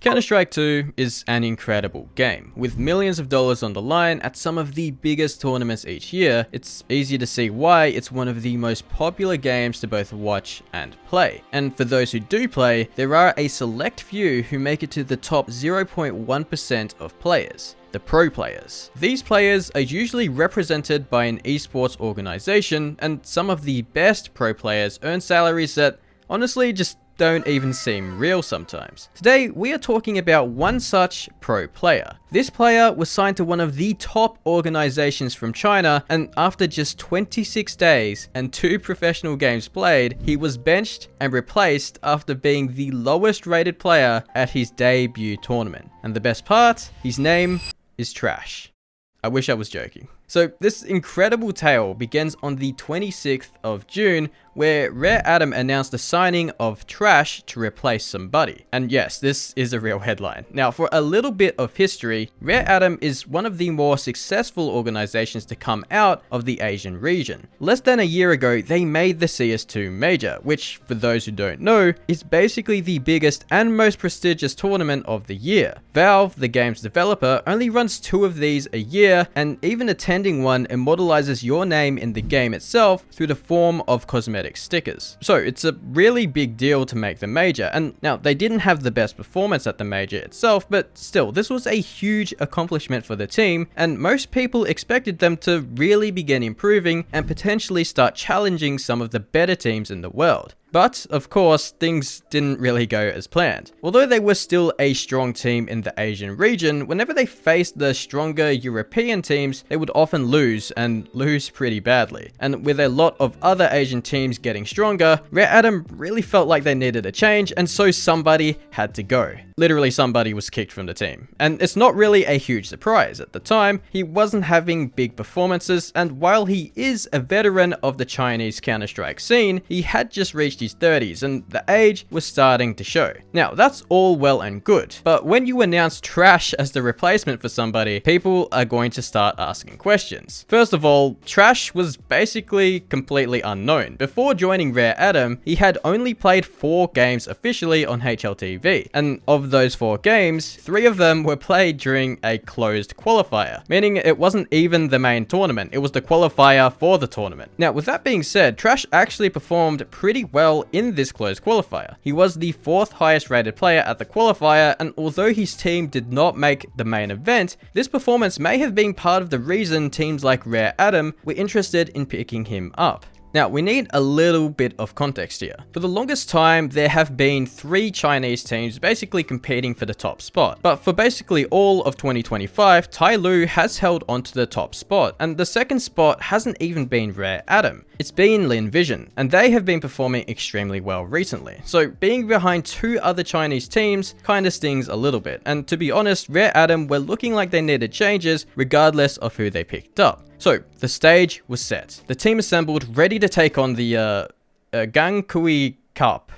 Counter-Strike 2 is an incredible game. With millions of dollars on the line at some of the biggest tournaments each year, it's easy to see why it's one of the most popular games to both watch and play. And for those who do play, there are a select few who make it to the top 0.1% of players. The pro players. These players are usually represented by an esports organization, and some of the best pro players earn salaries that honestly just don't even seem real sometimes. Today, we are talking about one such pro player. This player was signed to one of the top organizations from China, and after just 26 days and 2 professional games played, he was benched and replaced after being the lowest rated player at his debut tournament. And the best part, his name is Trash. I wish I was joking. So this incredible tale begins on the 26th of June, where Rare Atom announced the signing of Trash to replace somebody. And yes, this is a real headline. Now, for a little bit of history, Rare Atom is one of the more successful organizations to come out of the Asian region. Less than a year ago, they made the CS2 Major, which, for those who don't know, is basically the biggest and most prestigious tournament of the year. Valve, the game's developer, only runs 2 of these a year, and even attending one immortalizes your name in the game itself through the form of cosmetic stickers. So it's a really big deal to make the major, and now they didn't have the best performance at the major itself, but still, this was a huge accomplishment for the team, and most people expected them to really begin improving and potentially start challenging some of the better teams in the world. But, of course, things didn't really go as planned. Although they were still a strong team in the Asian region, whenever they faced the stronger European teams, they would often lose, and lose pretty badly. And with a lot of other Asian teams getting stronger, Rare Atom really felt like they needed a change, and so somebody had to go. Literally, somebody was kicked from the team. And it's not really a huge surprise. At the time, he wasn't having big performances, and while he is a veteran of the Chinese Counter-Strike scene, he had just reached his 30s, and the age was starting to show. Now, that's all well and good, but when you announce Trash as the replacement for somebody, people are going to start asking questions. First of all, Trash was basically completely unknown. Before joining Rare Atom, he had only played 4 games officially on HLTV, and of those 4 games, 3 of them were played during a closed qualifier, meaning it wasn't even the main tournament, it was the qualifier for the tournament. Now, with that being said, Trash actually performed pretty well in this closed qualifier. He was the 4th highest rated player at the qualifier, and although his team did not make the main event, this performance may have been part of the reason teams like Rare Atom were interested in picking him up. Now, we need a little bit of context here. For the longest time, there have been 3 Chinese teams basically competing for the top spot. But for basically all of 2025, Tai Lu has held onto the top spot, and the second spot hasn't even been Rare Atom. It's been Lin Vision, and they have been performing extremely well recently. So being behind 2 other Chinese teams kinda stings a little bit. And to be honest, Rare Atom were looking like they needed changes regardless of who they picked up. So, the stage was set. The team assembled, ready to take on the Gangkui Cup.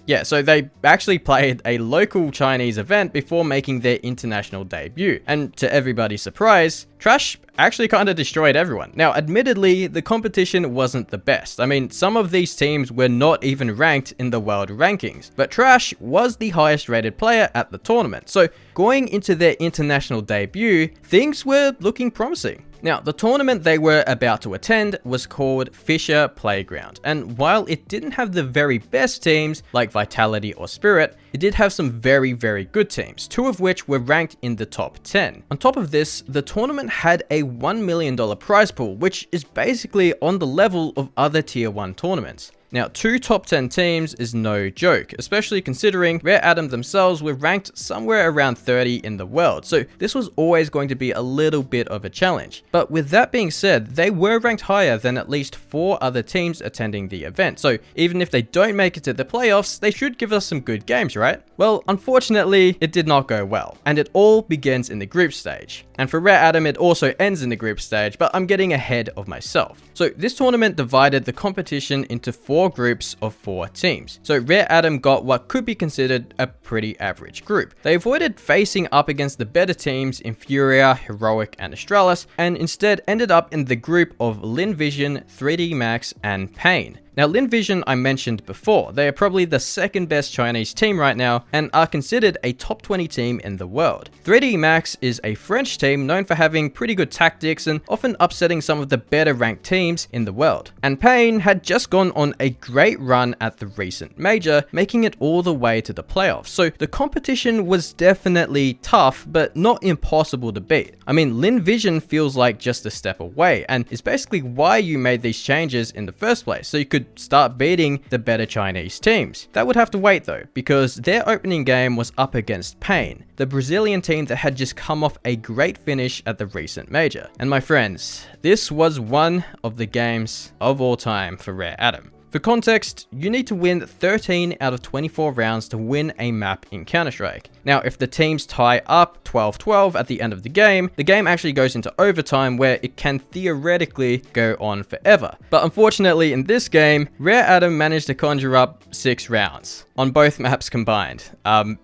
Yeah, so they actually played a local Chinese event before making their international debut. And to everybody's surprise, Trash actually kind of destroyed everyone. Now, admittedly, the competition wasn't the best. I mean, some of these teams were not even ranked in the world rankings, but Trash was the highest rated player at the tournament. So, going into their international debut, things were looking promising. Now, the tournament they were about to attend was called Fissure Playground, and while it didn't have the very best teams like Vitality or Spirit, it did have some very, very good teams, 2 of which were ranked in the top 10. On top of this, the tournament had a $1 million prize pool, which is basically on the level of other tier 1 tournaments. Now, 2 top 10 teams is no joke, especially considering Rare Atom themselves were ranked somewhere around 30 in the world, so this was always going to be a little bit of a challenge. But with that being said, they were ranked higher than at least 4 other teams attending the event, so even if they don't make it to the playoffs, they should give us some good games, right? Well, unfortunately, it did not go well, and it all begins in the group stage. And for Rare Atom, it also ends in the group stage, but I'm getting ahead of myself. So this tournament divided the competition into 4 groups of 4 teams. So Rare Atom got what could be considered a pretty average group. They avoided facing up against the better teams in Fissure, Heroic, and Astralis, and instead ended up in the group of Lin Vision, 3D Max, and Pain. Now, Linvision I mentioned before. They are probably the second best Chinese team right now and are considered a top 20 team in the world. 3D Max is a French team known for having pretty good tactics and often upsetting some of the better ranked teams in the world. And Pain had just gone on a great run at the recent major, making it all the way to the playoffs. So the competition was definitely tough, but not impossible to beat. I mean, Linvision feels like just a step away, and is basically why you made these changes in the first place, so you could start beating the better Chinese teams. That would have to wait though, because their opening game was up against Pain, the Brazilian team that had just come off a great finish at the recent major. And my friends, this was one of the games of all time for Rare Adam. For context, you need to win 13 out of 24 rounds to win a map in Counter-Strike. Now, if the teams tie up 12-12 at the end of the game actually goes into overtime where it can theoretically go on forever. But unfortunately in this game, Rare Adam managed to conjure up 6 rounds on both maps combined.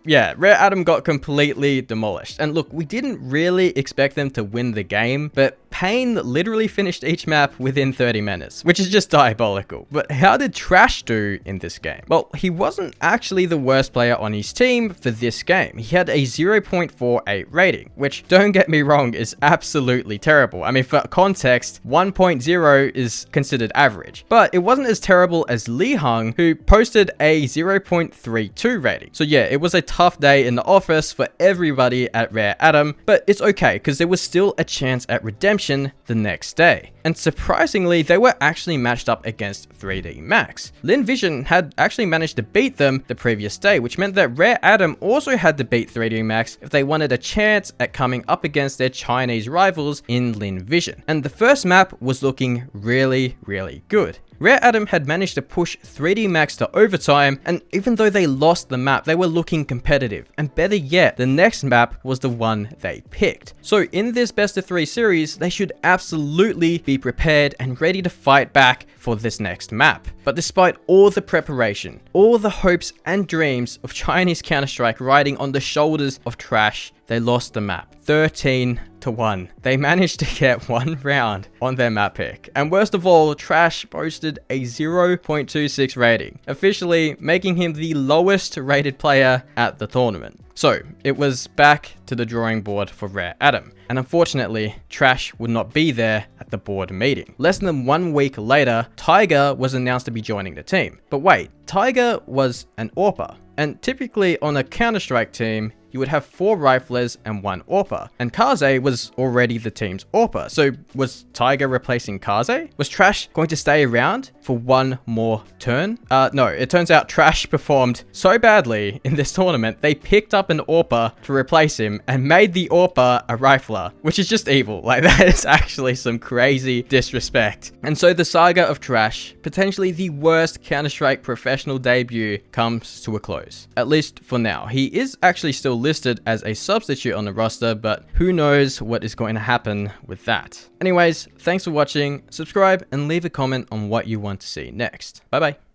Yeah, Rare Adam got completely demolished. And look, we didn't really expect them to win the game, but Pain literally finished each map within 30 minutes, which is just diabolical. But how did Trash do in this game? Well, he wasn't actually the worst player on his team for this game. He had a 0.48 rating, which, don't get me wrong, is absolutely terrible. I mean, for context, 1.0 is considered average. But it wasn't as terrible as Li Hung, who posted a 0.32 rating. So yeah, it was a tough day in the office for everybody at Rare Adam, but it's okay, because there was still a chance at redemption the next day. And surprisingly, they were actually matched up against 3D Max. Linvision had actually managed to beat them the previous day, which meant that Rare Adam also had to beat 3D Max if they wanted a chance at coming up against their Chinese rivals in Linvision. And the first map was looking really, really good. Rare Adam had managed to push 3D Max to overtime, and even though they lost the map, they were looking competitive. And better yet, the next map was the one they picked. So in this best of 3 series, they should absolutely be prepared and ready to fight back for this next map. But despite all the preparation, all the hopes and dreams of Chinese Counter-Strike riding on the shoulders of Trash, they lost the map 13-1. They managed to get 1 round on their map pick. And worst of all, Trash posted a 0.26 rating, officially making him the lowest rated player at the tournament. So it was back to the drawing board for Rare Adam. And unfortunately, Trash would not be there at the board meeting. Less than 1 week later, Tiger was announced to be joining the team. But wait, Tiger was an AWPer. And typically on a Counter-Strike team, you would have 4 riflers and 1 AWPer. And Kaze was already the team's AWPer. So was Tiger replacing Kaze? Was Trash going to stay around for 1 more turn? No, it turns out Trash performed so badly in this tournament, they picked up an AWPer to replace him and made the AWPer a rifler, which is just evil. Like, that is actually some crazy disrespect. And so the saga of Trash, potentially the worst Counter-Strike professional debut, comes to a close. At least for now. He is actually still listed as a substitute on the roster, but who knows what is going to happen with that. Anyways, thanks for watching, subscribe and leave a comment on what you want to see next. Bye bye.